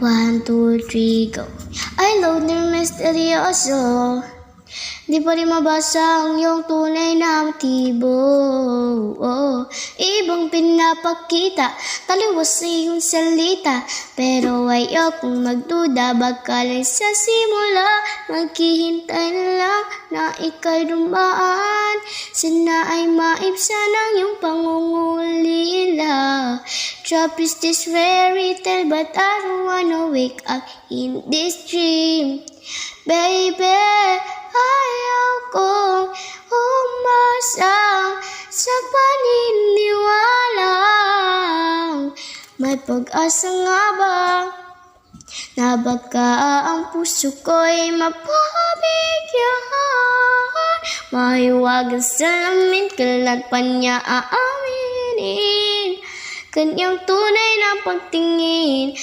1, 2, 3, go. Ay, loner misteryoso, di pa rin mabasa ang iyong tunay na motibo. Ibang pinapakita, taliwas sa iyong salita, pero ayokong magduda, baka lang sa simula, maghihintay na lang na ika'y dumaan. Sana ay maibsan ang iyong pangungulila. Trap is this fairy tale, but I don't wanna wake up in this dream. Baby, ayaw kong umasa sa paniniwalang may pag-asa nga ba na baka ang puso ko'y mapabigyan. Mahiwagang salamin, kailan pa niya aaminin kanyang tunay na pagtingin.